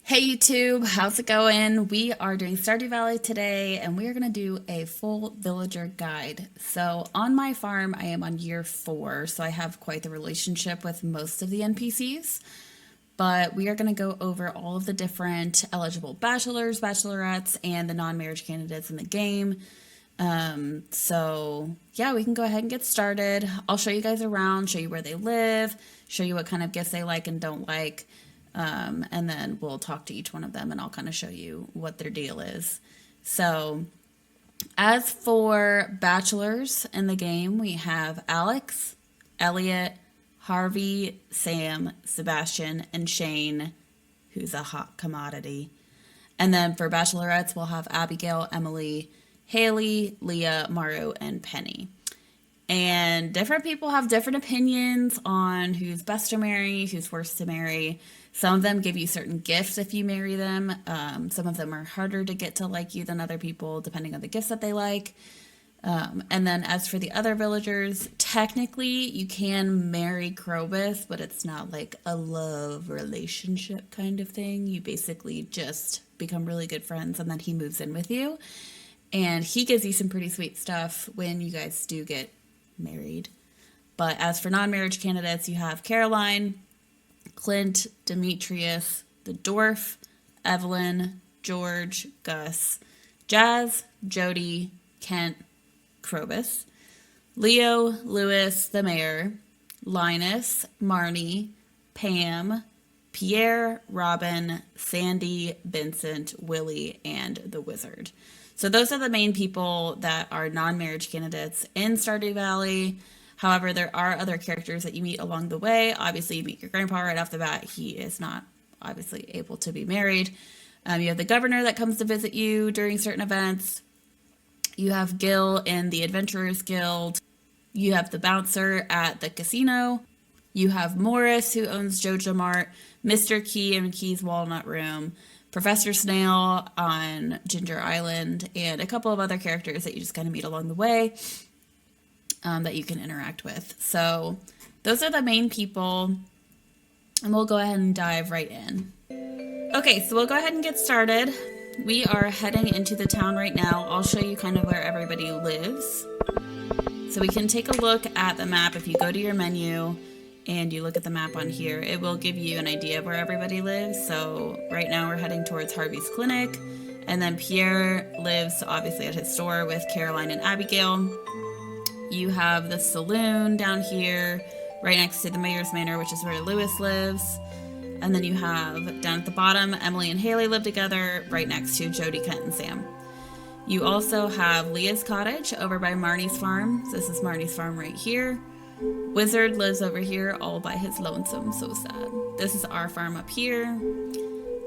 Hey YouTube, how's it going? We are doing Stardew Valley today and we are going to do a full villager guide. So on my farm, I am on year 4, so I have quite the relationship with most of the NPCs. But we are going to go over all of the different eligible bachelors, bachelorettes, and the non-marriage candidates in the game. So yeah, we can go ahead and get started. I'll show you guys around, show you where they live, show you what kind of gifts they like and don't like. And then we'll talk to each one of them and I'll kind of show you what their deal is. So as for bachelors in the game, we have Alex, Elliot, Harvey, Sam, Sebastian, and Shane, who's a hot commodity. And then for bachelorettes, we'll have Abigail, Emily, Haley, Leah, Maru, and Penny. And different people have different opinions on who's best to marry, who's worst to marry. Some of them give you certain gifts if you marry them. Some of them are harder to get to like you than other people, depending on the gifts that they like. And then as for the other villagers, technically you can marry Krobus, but it's not like a love relationship kind of thing. You basically just become really good friends and then he moves in with you. And he gives you some pretty sweet stuff when you guys do get married. But as for non-marriage candidates, you have Caroline, Clint, Demetrius, the Dwarf, Evelyn, George, Gus, Jazz, Jody, Kent, Krobus, Leo, Lewis, the mayor, Linus, Marnie, Pam, Pierre, Robin, Sandy, Vincent, Willie, and the wizard. So those are the main people that are non-marriage candidates in Stardew Valley. However, there are other characters that you meet along the way. Obviously, you meet your grandpa right off the bat. He is not obviously able to be married. You have the governor that comes to visit you during certain events. You have Gil in the Adventurers Guild. You have the bouncer at the casino. You have Morris, who owns Joja Mart, Mr. Key in Key's Walnut Room, Professor Snail on Ginger Island, and a couple of other characters that you just kind of meet along the way. That you can interact with. So those are the main people, and we'll go ahead and dive right in. Okay, so we'll go ahead and get started. We are heading into the town right now. I'll show you kind of where everybody lives. So we can take a look at the map. If you go to your menu and you look at the map on here, it will give you an idea of where everybody lives. So right now we're heading towards Harvey's clinic, and then Pierre lives obviously at his store with Caroline and Abigail. You have the saloon down here, right next to the mayor's manor, which is where Lewis lives. And then you have, down at the bottom, Emily and Haley live together, right next to Jody, Kent, and Sam. You also have Leah's cottage over by Marnie's farm. So this is Marnie's farm right here. Wizard lives over here all by his lonesome, so sad. This is our farm up here.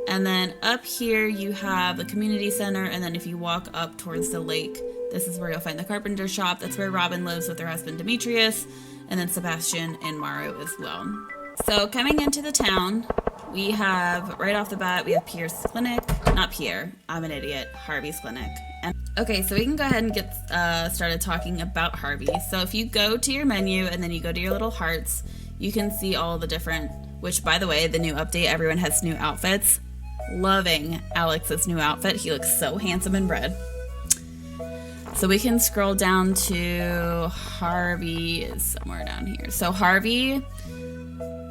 And then up here you have the community center, and then if you walk up towards the lake, this is where you'll find the carpenter shop. That's where Robin lives with her husband Demetrius, and then Sebastian and Maru as well. So coming into the town, we have, right off the bat, we have Pierre's clinic. Not Pierre, I'm an idiot. Harvey's clinic. And okay, so we can go ahead and get started talking about Harvey. So if you go to your menu and then you go to your little hearts, you can see all the different, which by the way, the new update, everyone has new outfits. Loving Alex's new outfit. He looks so handsome in red. So we can scroll down to Harvey is somewhere down here. So Harvey,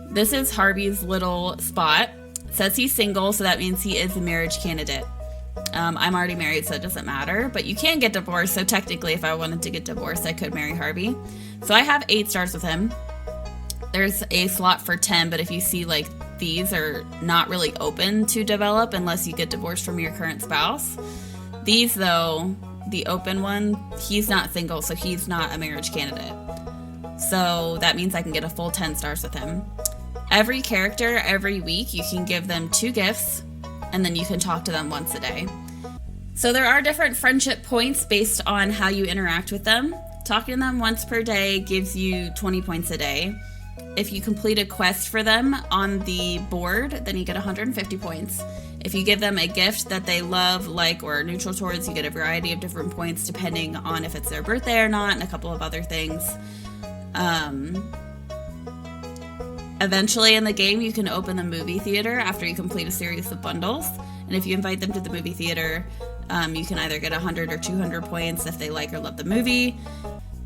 this is Harvey's little spot. It says he's single, so that means he is a marriage candidate. I'm already married, so it doesn't matter. But you can get divorced, so technically if I wanted to get divorced, I could marry Harvey. So I have 8 stars with him. There's a slot for 10, but if you see like these are not really open to develop unless you get divorced from your current spouse. These though, the open one, he's not single, so he's not a marriage candidate. So that means I can get a full 10 stars with him. Every character, every week, you can give them 2 gifts, and then you can talk to them once a day. So there are different friendship points based on how you interact with them. Talking to them once per day gives you 20 points a day. If you complete a quest for them on the board, then you get 150 points. If you give them a gift that they love, like, or are neutral towards, you get a variety of different points depending on if it's their birthday or not, and a couple of other things. Eventually in the game, you can open the movie theater after you complete a series of bundles. And if you invite them to the movie theater, you can either get 100 or 200 points if they like or love the movie.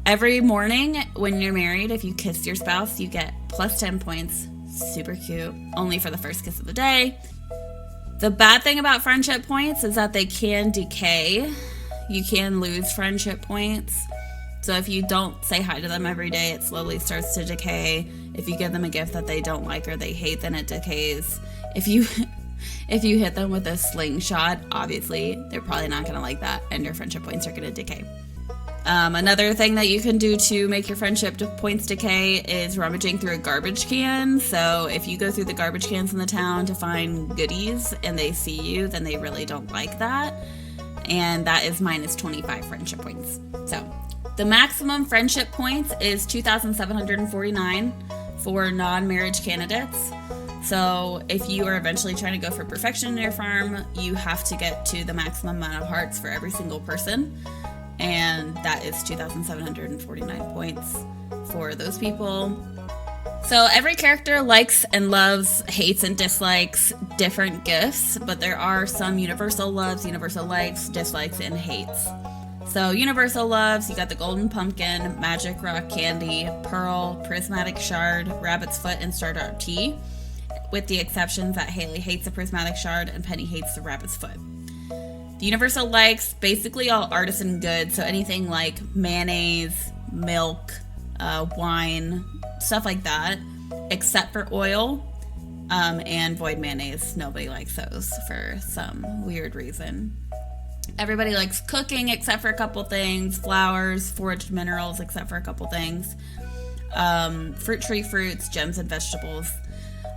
Every morning when you're married, if you kiss your spouse, you get plus 10 points. Super cute. Only for the first kiss of the day. The bad thing about friendship points is that they can decay. You can lose friendship points. So if you don't say hi to them every day, it slowly starts to decay. If you give them a gift that they don't like or they hate, then it decays. If you hit them with a slingshot, obviously they're probably not going to like that, and your friendship points are going to decay. Another thing that you can do to make your friendship points decay is rummaging through a garbage can. So if you go through the garbage cans in the town to find goodies and they see you, then they really don't like that. And that is minus 25 friendship points. So the maximum friendship points is 2,749 for non-marriage candidates. So if you are eventually trying to go for perfection in your farm, you have to get to the maximum amount of hearts for every single person. And that is 2,749 points for those people. So every character likes and loves, hates and dislikes different gifts, but there are some universal loves, universal likes, dislikes, and hates. So universal loves, you got the golden pumpkin, magic rock candy, pearl, prismatic shard, rabbit's foot, and stardew tea, with the exceptions that Haley hates the prismatic shard and Penny hates the rabbit's foot. The universal likes basically all artisan goods, so anything like mayonnaise, milk, wine, stuff like that, except for oil and void mayonnaise. Nobody likes those for some weird reason. Everybody likes cooking except for a couple things, flowers, foraged minerals except for a couple things, fruit tree fruits, gems, and vegetables.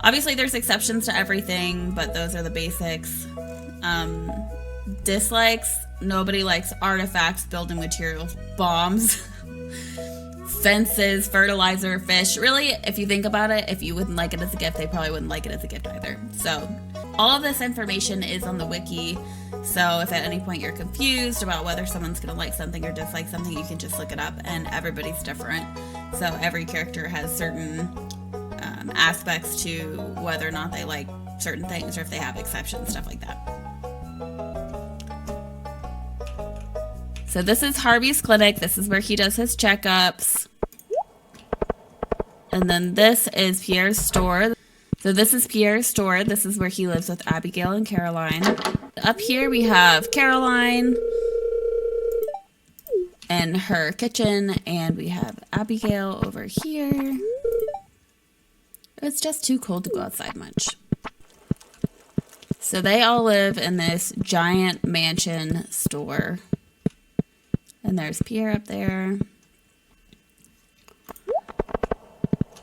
Obviously there's exceptions to everything, but those are the basics. Dislikes, nobody likes artifacts, building materials, bombs, fences, fertilizer, fish. Really, if you think about it, if you wouldn't like it as a gift, they probably wouldn't like it as a gift either. So all of this information is on the wiki. So if at any point you're confused about whether someone's going to like something or dislike something, you can just look it up, and everybody's different. So every character has certain aspects to whether or not they like certain things, or if they have exceptions, stuff like that. So this is Harvey's clinic. This is where he does his checkups. And then this is Pierre's store. So this is Pierre's store. This is where he lives with Abigail and Caroline. Up here we have Caroline and her kitchen, and we have Abigail over here. It's just too cold to go outside much. So they all live in this giant mansion store. And there's Pierre up there.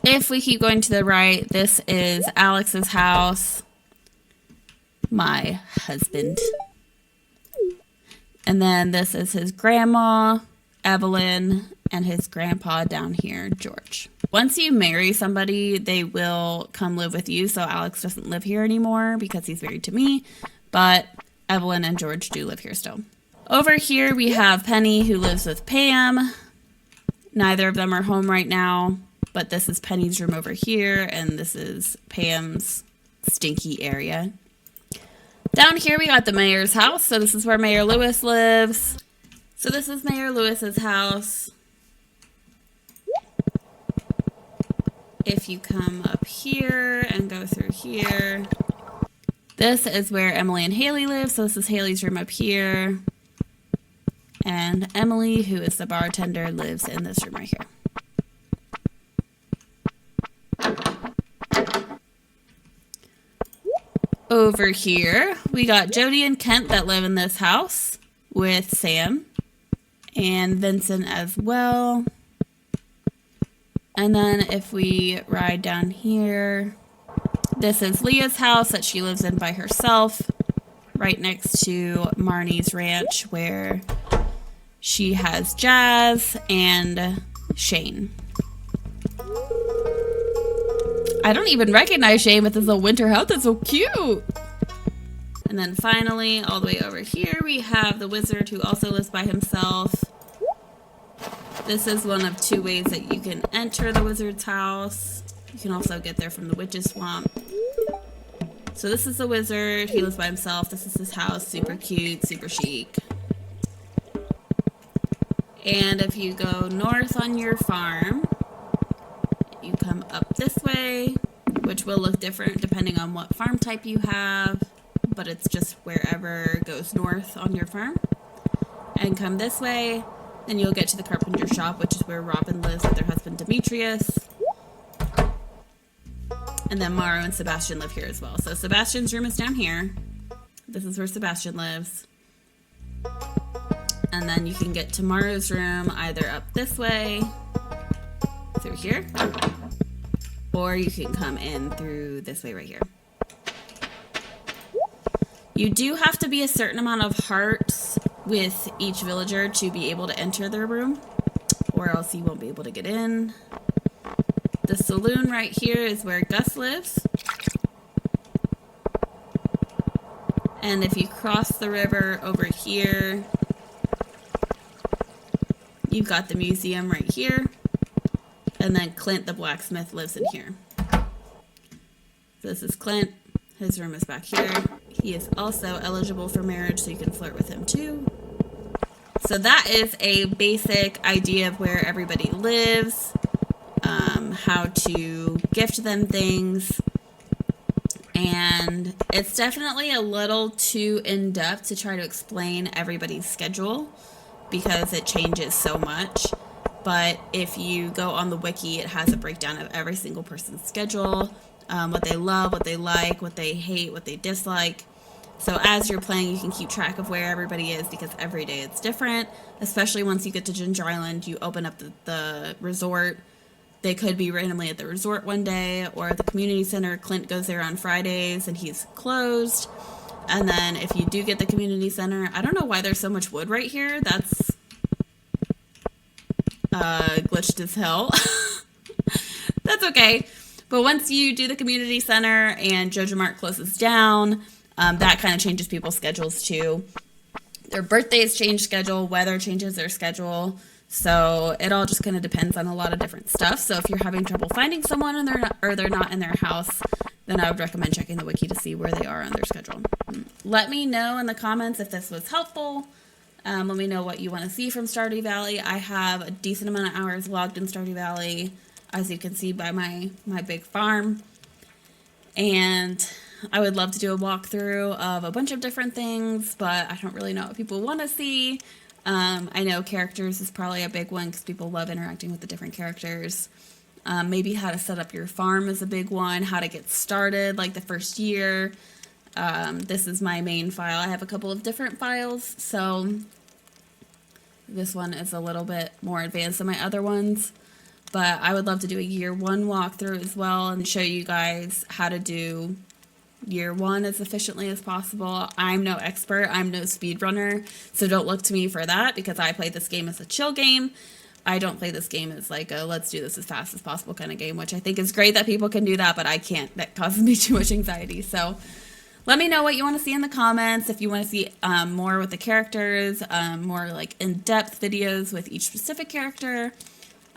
If we keep going to the right, this is Alex's house. My husband. And then this is his grandma, Evelyn, and his grandpa down here, George. Once you marry somebody, they will come live with you. So Alex doesn't live here anymore because he's married to me. But Evelyn and George do live here still. Over here we have Penny, who lives with Pam. Neither of them are home right now, but this is Penny's room over here, and this is Pam's stinky area. Down here we got the mayor's house, so this is where Mayor Lewis lives. So this is Mayor Lewis's house. If you come up here and go through here, this is where Emily and Haley live, so this is Haley's room up here. And Emily, who is the bartender, lives in this room right here. Over here, we got Jody and Kent that live in this house with Sam and Vincent as well. And then if we ride down here, this is Leah's house that she lives in by herself, right next to Marnie's ranch, where she has Jazz and Shane. I don't even recognize Shane with his little winter hat. That's so cute. And then finally, all the way over here, we have the wizard, who also lives by himself. This is one of two ways that you can enter the wizard's house. You can also get there from the Witch's Swamp. So this is the wizard. He lives by himself. This is his house. Super cute, super chic. And if you go north on your farm, you come up this way, which will look different depending on what farm type you have, but it's just wherever goes north on your farm. And come this way, and you'll get to the carpenter shop, which is where Robin lives with her husband Demetrius. And then Maro and Sebastian live here as well. So Sebastian's room is down here. This is where Sebastian lives. And then you can get to Maro's room either up this way, through here, or you can come in through this way right here. You do have to be a certain amount of hearts with each villager to be able to enter their room, or else you won't be able to get in. The saloon right here is where Gus lives. And if you cross the river over here, you've got the museum right here. And then Clint the blacksmith lives in here. So this is Clint. His room is back here. He is also eligible for marriage, so you can flirt with him too. So that is a basic idea of where everybody lives, how to gift them things. And it's definitely a little too in-depth to try to explain everybody's schedule because it changes so much. But if you go on the wiki, it has a breakdown of every single person's schedule, what they love, what they like, what they hate, what they dislike. So as you're playing, you can keep track of where everybody is because every day it's different, especially once you get to Ginger Island, you open up the resort. They could be randomly at the resort one day or at the community center. Clint goes there on Fridays and he's closed. And then if you do get the community center, I don't know why there's so much wood right here. That's glitched as hell. That's okay. But once you do the community center and Jojo Mart closes down, that kind of changes people's schedules too. Their birthdays change schedule, weather changes their schedule. So it all just kind of depends on a lot of different stuff. So if you're having trouble finding someone and they're not in their house, then I would recommend checking the wiki to see where they are on their schedule. Let me know in the comments if this was helpful. Let me know what you want to see from Stardew Valley. I have a decent amount of hours logged in Stardew Valley, as you can see by my big farm. And I would love to do a walkthrough of a bunch of different things, but I don't really know what people want to see. I know characters is probably a big one because people love interacting with the different characters. Maybe how to set up your farm is a big one, how to get started like the first year. This is my main file. I have a couple of different files, so this one is a little bit more advanced than my other ones. But I would love to do a year one walkthrough as well and show you guys how to do year one as efficiently as possible. I'm no expert. I'm no speedrunner, so don't look to me for that because I play this game as a chill game. I don't play this game as like a let's do this as fast as possible kind of game, which I think is great that people can do that, but I can't. That causes me too much anxiety. So let me know what you want to see in the comments. If you want to see more with the characters, more like in-depth videos with each specific character.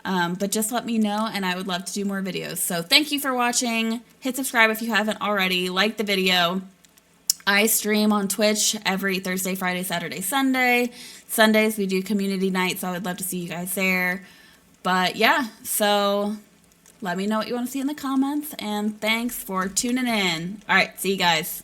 But just let me know and I would love to do more videos. So thank you for watching. Hit subscribe if you haven't already. Like the video. I stream on Twitch every Thursday, Friday, Saturday, Sunday. Sundays we do community night, so I would love to see you guys there. But yeah, so let me know what you want to see in the comments and thanks for tuning in. All right, see you guys.